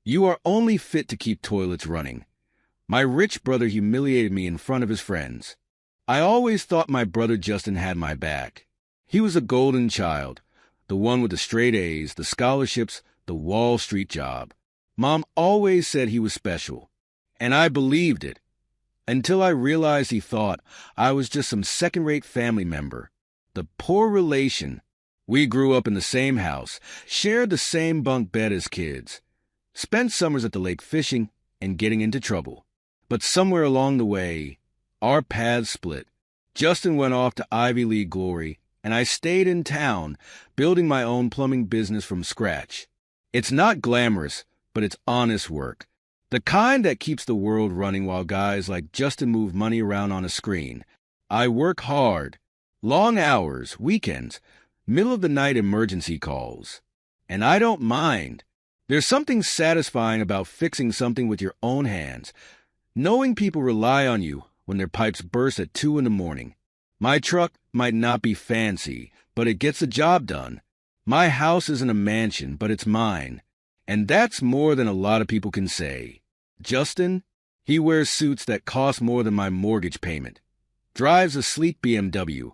You are only fit to keep toilets running. My rich brother humiliated me in front of his friends. I always thought my brother Justin had my back. He was a golden child, the one with the straight A's, the scholarships, the Wall Street job. Mom always said he was special, and I believed it, until I realized he thought I was just some second-rate family member. The poor relation. We grew up in the same house, shared the same bunk bed as kids, spent summers at the lake fishing and getting into trouble. But somewhere along the way, our paths split. Justin went off to Ivy League glory, and I stayed in town, building my own plumbing business from scratch. It's not glamorous, but it's honest work. The kind that keeps the world running while guys like Justin move money around on a screen. I work hard. Long hours, weekends, middle-of-the-night emergency calls. And I don't mind. There's something satisfying about fixing something with your own hands, knowing people rely on you when their pipes burst at 2 in the morning. My truck might not be fancy, but it gets the job done. My house isn't a mansion, but it's mine. And that's more than a lot of people can say. Justin, he wears suits that cost more than my mortgage payment, drives a sleek BMW,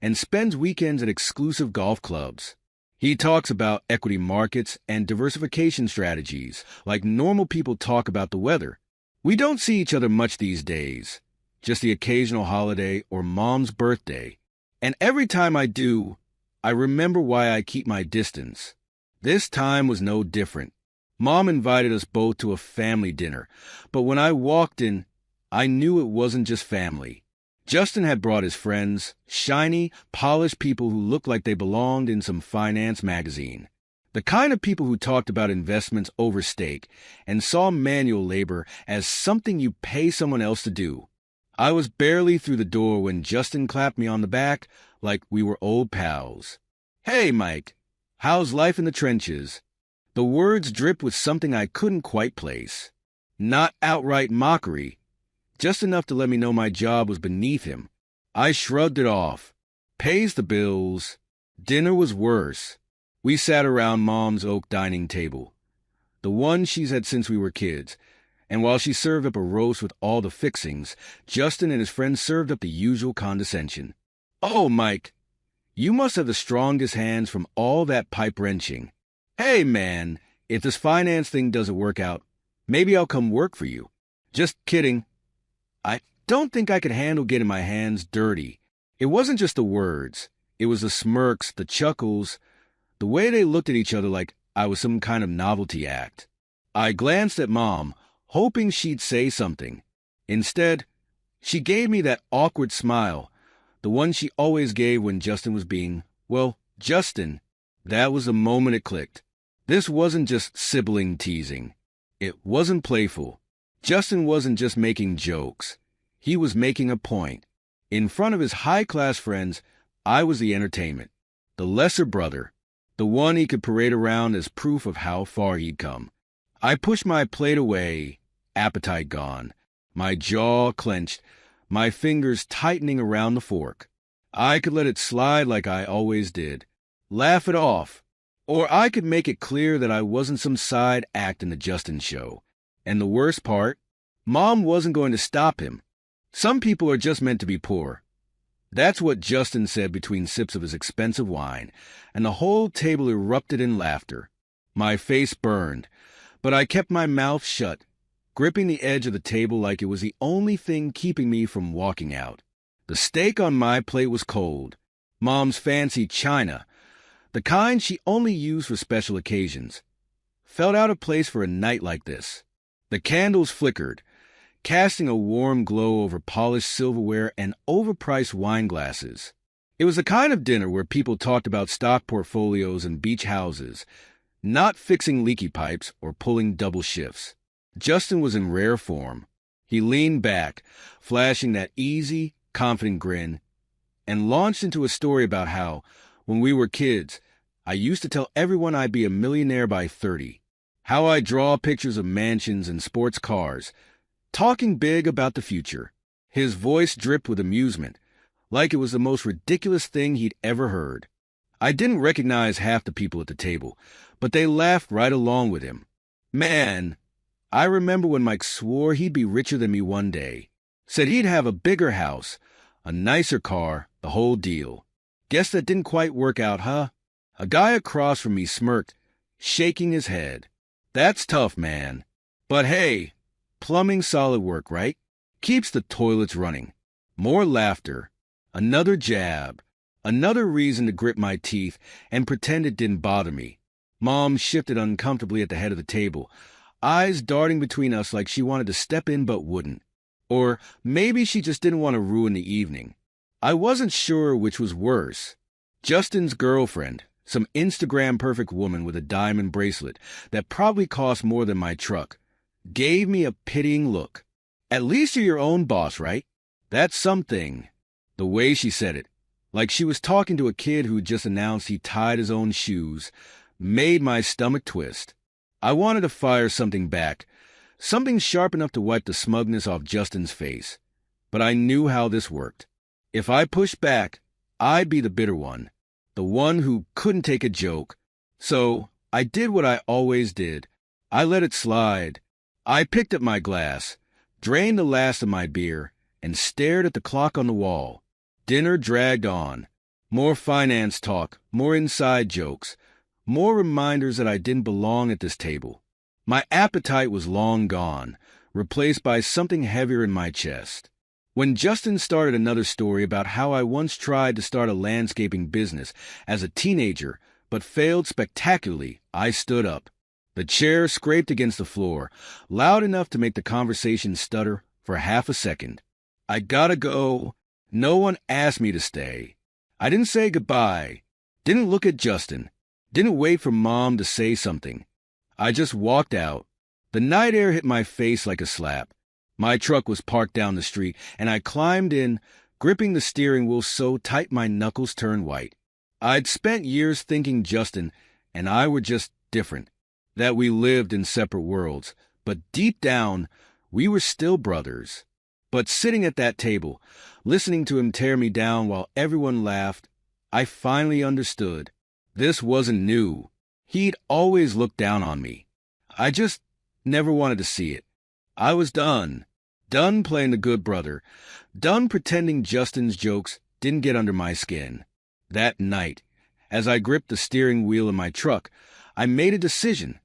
and spends weekends at exclusive golf clubs. He talks about equity markets and diversification strategies like normal people talk about the weather. We don't see each other much these days, just the occasional holiday or Mom's birthday. And every time I do, I remember why I keep my distance. This time was no different. Mom invited us both to a family dinner, but when I walked in, I knew it wasn't just family. Justin had brought his friends, shiny, polished people who looked like they belonged in some finance magazine. The kind of people who talked about investments over stake and saw manual labor as something you pay someone else to do. I was barely through the door when Justin clapped me on the back like we were old pals. "Hey, Mike, how's life in the trenches?" The words dripped with something I couldn't quite place. Not outright mockery, just enough to let me know my job was beneath him. I shrugged it off. Pays the bills. Dinner was worse. We sat around Mom's oak dining table, the one she's had since we were kids, and while she served up a roast with all the fixings, Justin and his friends served up the usual condescension. "Oh, Mike, you must have the strongest hands from all that pipe wrenching. Hey, man, if this finance thing doesn't work out, maybe I'll come work for you." Just kidding. I don't think I could handle getting my hands dirty. It wasn't just the words. It was the smirks, the chuckles, the way they looked at each other like I was some kind of novelty act. I glanced at Mom, hoping she'd say something. Instead, she gave me that awkward smile, the one she always gave when Justin was being, well, Justin. That was the moment it clicked. This wasn't just sibling teasing. It wasn't playful. Justin wasn't just making jokes. He was making a point. In front of his high-class friends, I was the entertainment, the lesser brother, the one he could parade around as proof of how far he'd come. I pushed my plate away, appetite gone, my jaw clenched, my fingers tightening around the fork. I could let it slide like I always did, laugh it off, or I could make it clear that I wasn't some side act in the Justin show. And the worst part, Mom wasn't going to stop him. Some people are just meant to be poor. That's what Justin said between sips of his expensive wine, and the whole table erupted in laughter. My face burned, but I kept my mouth shut, gripping the edge of the table like it was the only thing keeping me from walking out. The steak on my plate was cold. Mom's fancy china, the kind she only used for special occasions, felt out of place for a night like this. The candles flickered, casting a warm glow over polished silverware and overpriced wine glasses. It was the kind of dinner where people talked about stock portfolios and beach houses, not fixing leaky pipes or pulling double shifts. Justin was in rare form. He leaned back, flashing that easy, confident grin, and launched into a story about how, when we were kids, I used to tell everyone I'd be a millionaire by 30, how I draw pictures of mansions and sports cars, talking big about the future. His voice dripped with amusement, like it was the most ridiculous thing he'd ever heard. I didn't recognize half the people at the table, but they laughed right along with him. Man, I remember when Mike swore he'd be richer than me one day. Said he'd have a bigger house, a nicer car, the whole deal. Guess that didn't quite work out, huh? A guy across from me smirked, shaking his head. That's tough, man. But hey, plumbing's solid work, right? Keeps the toilets running. More laughter. Another jab. Another reason to grip my teeth and pretend it didn't bother me. Mom shifted uncomfortably at the head of the table, eyes darting between us like she wanted to step in but wouldn't. Or maybe she just didn't want to ruin the evening. I wasn't sure which was worse. Justin's girlfriend, some Instagram-perfect woman with a diamond bracelet that probably cost more than my truck, gave me a pitying look. At least you're your own boss, right? That's something. The way she said it, like she was talking to a kid who just announced he tied his own shoes, made my stomach twist. I wanted to fire something back, something sharp enough to wipe the smugness off Justin's face. But I knew how this worked. If I pushed back, I'd be the bitter one, the one who couldn't take a joke. So I did what I always did. I let it slide. I picked up my glass, drained the last of my beer, and stared at the clock on the wall. Dinner dragged on. More finance talk, more inside jokes, more reminders that I didn't belong at this table. My appetite was long gone, replaced by something heavier in my chest. When Justin started another story about how I once tried to start a landscaping business as a teenager but failed spectacularly, I stood up. The chair scraped against the floor, loud enough to make the conversation stutter for half a second. I gotta go. No one asked me to stay. I didn't say goodbye, didn't look at Justin, didn't wait for Mom to say something. I just walked out. The night air hit my face like a slap. My truck was parked down the street, and I climbed in, gripping the steering wheel so tight my knuckles turned white. I'd spent years thinking Justin and I were just different, that we lived in separate worlds, but deep down, we were still brothers. But sitting at that table, listening to him tear me down while everyone laughed, I finally understood. This wasn't new. He'd always looked down on me. I just never wanted to see it. I was done. Done playing the good brother. Done pretending Justin's jokes didn't get under my skin. That night, as I gripped the steering wheel in my truck, I made a decision.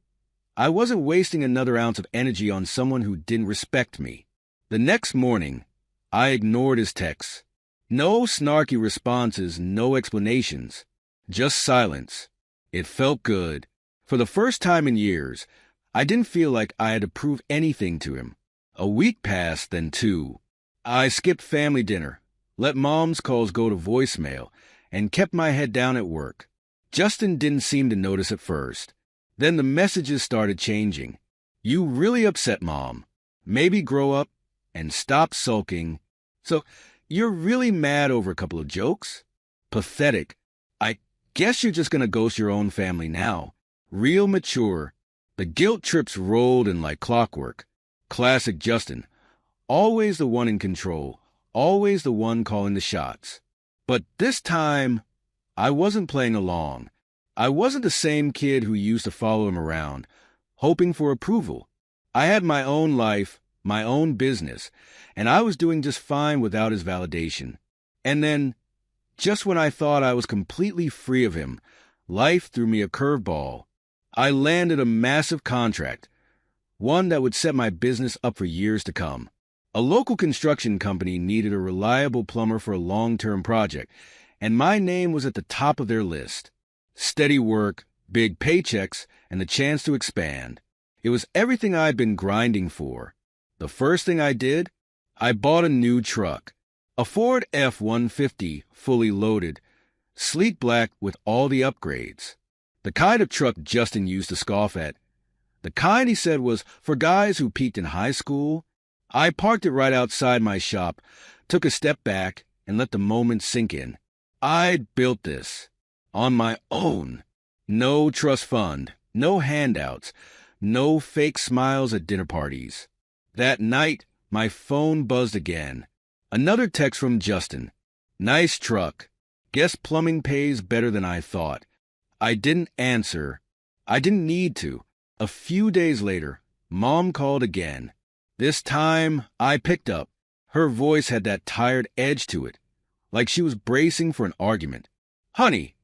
I wasn't wasting another ounce of energy on someone who didn't respect me. The next morning, I ignored his texts. No snarky responses, no explanations. Just silence. It felt good. For the first time in years, I didn't feel like I had to prove anything to him. A week passed, then two. I skipped family dinner, let Mom's calls go to voicemail, and kept my head down at work. Justin didn't seem to notice at first. Then the messages started changing. You really upset Mom. Maybe grow up and stop sulking. So, you're really mad over a couple of jokes? Pathetic. I guess you're just gonna ghost your own family now. Real mature. The guilt trips rolled in like clockwork. Classic Justin. Always the one in control. Always the one calling the shots. But this time, I wasn't playing along. I wasn't the same kid who used to follow him around, hoping for approval. I had my own life, my own business, and I was doing just fine without his validation. And then, just when I thought I was completely free of him, life threw me a curveball. I landed a massive contract, one that would set my business up for years to come. A local construction company needed a reliable plumber for a long-term project, and my name was at the top of their list. Steady work, big paychecks, and the chance to expand. It was everything I'd been grinding for. The first thing I did, I bought a new truck. A Ford F-150, fully loaded, sleek black with all the upgrades. The kind of truck Justin used to scoff at. The kind he said was for guys who peaked in high school. I parked it right outside my shop, took a step back, and let the moment sink in. I'd built this. On my own. No trust fund, no handouts, no fake smiles at dinner parties. That night, my phone buzzed again. Another text from Justin. Nice truck. Guess plumbing pays better than I thought. I didn't answer. I didn't need to. A few days later, Mom called again. This time, I picked up. Her voice had that tired edge to it, like she was bracing for an argument. "Honey,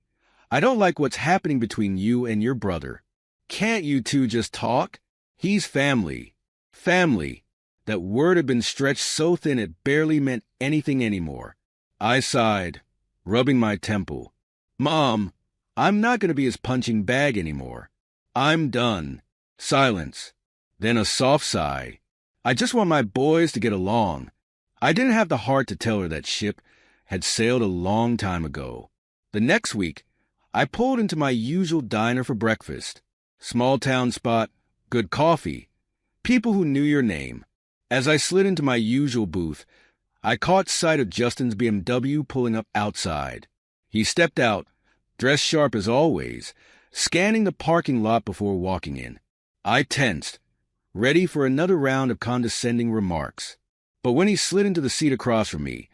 I don't like what's happening between you and your brother. Can't you two just talk? He's family." Family. That word had been stretched so thin it barely meant anything anymore. I sighed, rubbing my temple. "Mom, I'm not going to be his punching bag anymore. I'm done." Silence. Then a soft sigh. I just want my boys to get along. I didn't have the heart to tell her that ship had sailed a long time ago. The next week, I pulled into my usual diner for breakfast. Small town spot, good coffee, people who knew your name. As I slid into my usual booth, I caught sight of Justin's BMW pulling up outside. He stepped out, dressed sharp as always, scanning the parking lot before walking in. I tensed, ready for another round of condescending remarks. But when he slid into the seat across from me,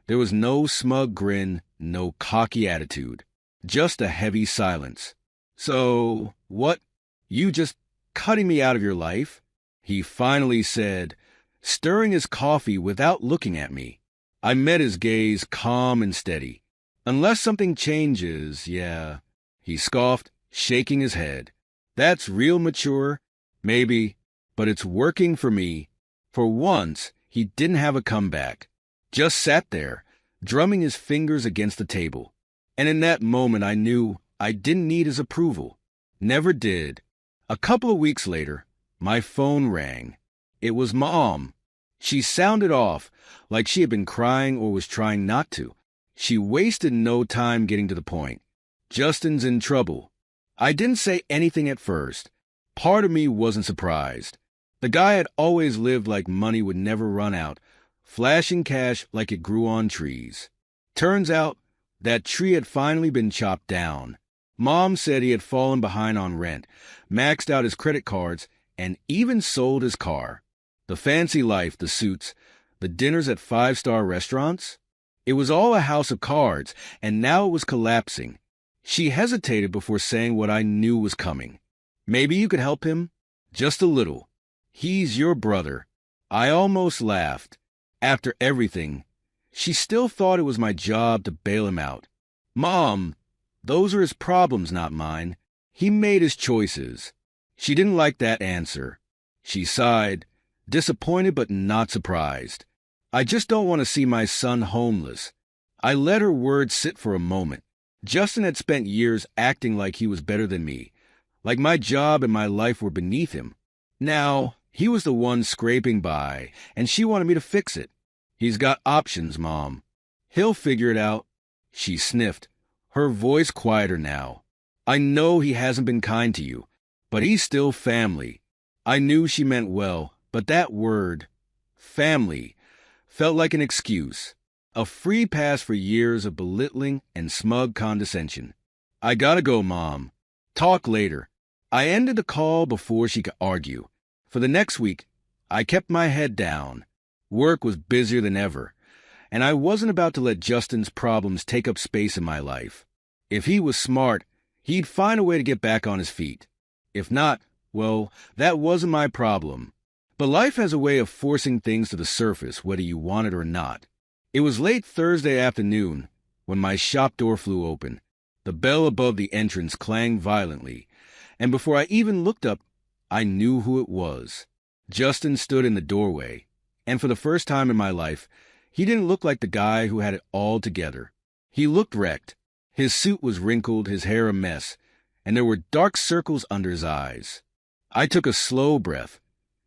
there was no smug grin, no cocky attitude, just a heavy silence. "So, what? You just cutting me out of your life?" he finally said, stirring his coffee without looking at me. I met his gaze, calm and steady. "Unless something changes, yeah," he scoffed, shaking his head. "That's real mature, maybe, but it's working for me." For once, he didn't have a comeback. Just sat there, drumming his fingers against the table. And in that moment, I knew I didn't need his approval. Never did. A couple of weeks later, my phone rang. It was Mom. She sounded off, like she had been crying or was trying not to. She wasted no time getting to the point. "Justin's in trouble." I didn't say anything at first. Part of me wasn't surprised. The guy had always lived like money would never run out, flashing cash like it grew on trees. Turns out, that tree had finally been chopped down. Mom said he had fallen behind on rent, maxed out his credit cards, and even sold his car. The fancy life, the suits, the dinners at five-star restaurants. It was all a house of cards, and now it was collapsing. She hesitated before saying what I knew was coming. "Maybe you could help him? Just a little. He's your brother." I almost laughed. After everything, she still thought it was my job to bail him out. "Mom, those are his problems, not mine. He made his choices." She didn't like that answer. She sighed, disappointed but not surprised. "I just don't want to see my son homeless." I let her words sit for a moment. Justin had spent years acting like he was better than me, like my job and my life were beneath him. Now, he was the one scraping by, and she wanted me to fix it. "He's got options, Mom. He'll figure it out." She sniffed, her voice quieter now. "I know he hasn't been kind to you, but he's still family." I knew she meant well, but that word, family, felt like an excuse. A free pass for years of belittling and smug condescension. "I gotta go, Mom. Talk later." I ended the call before she could argue. For the next week, I kept my head down. Work was busier than ever, and I wasn't about to let Justin's problems take up space in my life. If he was smart, he'd find a way to get back on his feet. If not, well, that wasn't my problem. But life has a way of forcing things to the surface, whether you want it or not. It was late Thursday afternoon when my shop door flew open. The bell above the entrance clanged violently, and before I even looked up, I knew who it was. Justin stood in the doorway, and for the first time in my life, he didn't look like the guy who had it all together. He looked wrecked. His suit was wrinkled, his hair a mess, and there were dark circles under his eyes. I took a slow breath,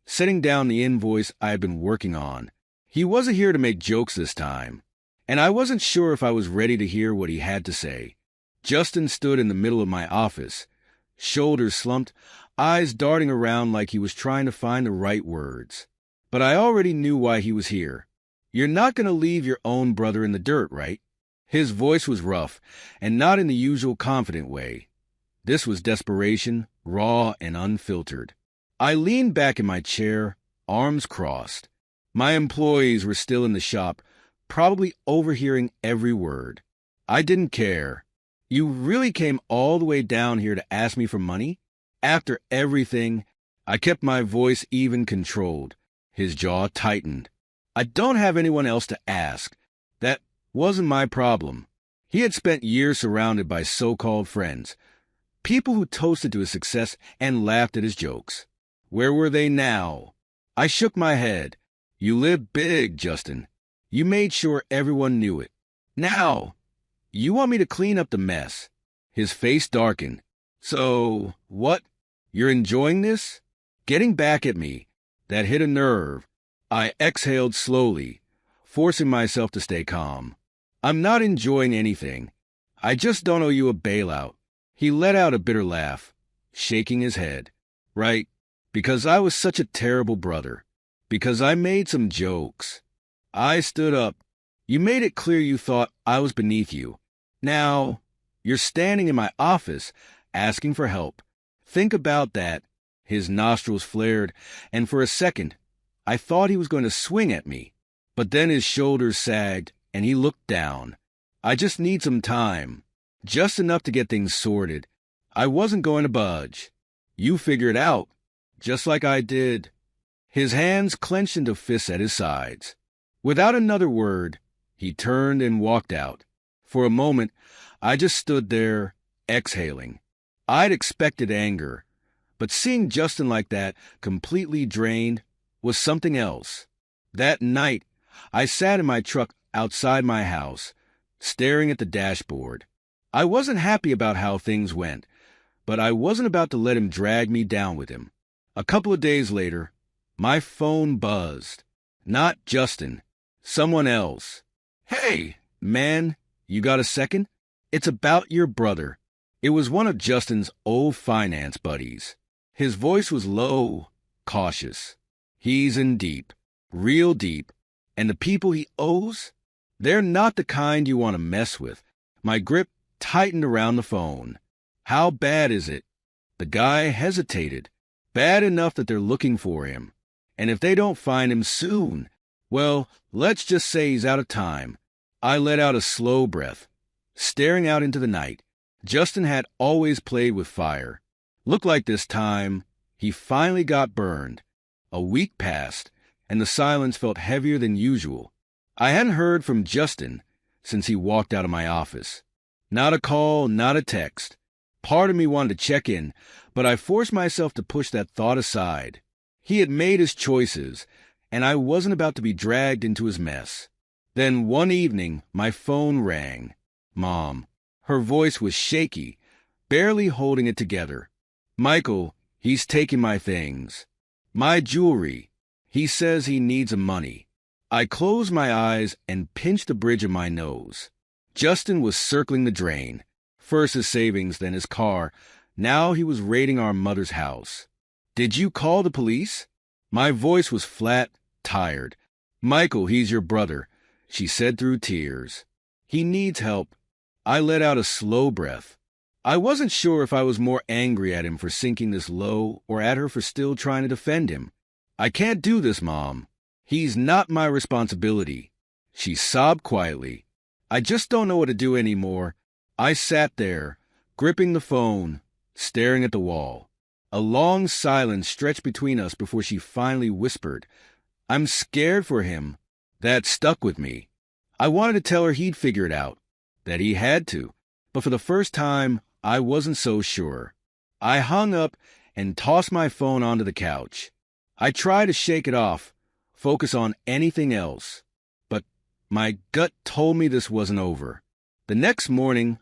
setting down the invoice I had been working on. He wasn't here to make jokes this time, and I wasn't sure if I was ready to hear what he had to say. Justin stood in the middle of my office, shoulders slumped, eyes darting around like he was trying to find the right words. But I already knew why he was here. "You're not going to leave your own brother in the dirt, right?" His voice was rough, and not in the usual confident way. This was desperation, raw and unfiltered. I leaned back in my chair, arms crossed. My employees were still in the shop, probably overhearing every word. I didn't care. "You really came all the way down here to ask me for money?" After everything, I kept my voice even controlled. His jaw tightened. I don't have anyone else to ask. That wasn't my problem. He had spent years surrounded by so-called friends, people who toasted to his success and laughed at his jokes. Where were they now? I shook my head. You lived big, Justin. You made sure everyone knew it. Now, you want me to clean up the mess. His face darkened. So, what? You're enjoying this? Getting back at me. That hit a nerve. I exhaled slowly, forcing myself to stay calm. I'm not enjoying anything. I just don't owe you a bailout. He let out a bitter laugh, shaking his head. Right, because I was such a terrible brother. Because I made some jokes. I stood up. You made it clear you thought I was beneath you. Now, you're standing in my office, asking for help. Think about that. His nostrils flared, and for a second, I thought he was going to swing at me. But then his shoulders sagged, and he looked down. I just need some time. Just enough to get things sorted. I wasn't going to budge. You figure it out, just like I did. His hands clenched into fists at his sides. Without another word, he turned and walked out. For a moment, I just stood there, exhaling. I'd expected anger, but seeing Justin like that, completely drained, was something else. That night, I sat in my truck outside my house, staring at the dashboard. I wasn't happy about how things went, but I wasn't about to let him drag me down with him. A couple of days later, my phone buzzed. Not Justin, someone else. Hey, man, you got a second? It's about your brother. It was one of Justin's old finance buddies. His voice was low, cautious. He's in deep, real deep, and the people he owes? They're not the kind you want to mess with. My grip tightened around the phone. How bad is it? The guy hesitated. Bad enough that they're looking for him. And if they don't find him soon, well, let's just say he's out of time. I let out a slow breath, staring out into the night. Justin had always played with fire. Looked like this time, he finally got burned. A week passed, and the silence felt heavier than usual. I hadn't heard from Justin since he walked out of my office. Not a call, not a text. Part of me wanted to check in, but I forced myself to push that thought aside. He had made his choices, and I wasn't about to be dragged into his mess. Then one evening, my phone rang. Mom. Her voice was shaky, barely holding it together. Michael, he's taking my things. My jewelry. He says he needs the money. I closed my eyes and pinched the bridge of my nose. Justin was circling the drain. First his savings, then his car. Now he was raiding our mother's house. Did you call the police? My voice was flat, tired. Michael, he's your brother, she said through tears. He needs help. I let out a slow breath. I wasn't sure if I was more angry at him for sinking this low or at her for still trying to defend him. I can't do this, Mom. He's not my responsibility. She sobbed quietly. I just don't know what to do anymore. I sat there, gripping the phone, staring at the wall. A long silence stretched between us before she finally whispered, I'm scared for him. That stuck with me. I wanted to tell her he'd figure it out, that he had to, but for the first time, I wasn't so sure. I hung up and tossed my phone onto the couch. I tried to shake it off, focus on anything else, but my gut told me this wasn't over. The next morning,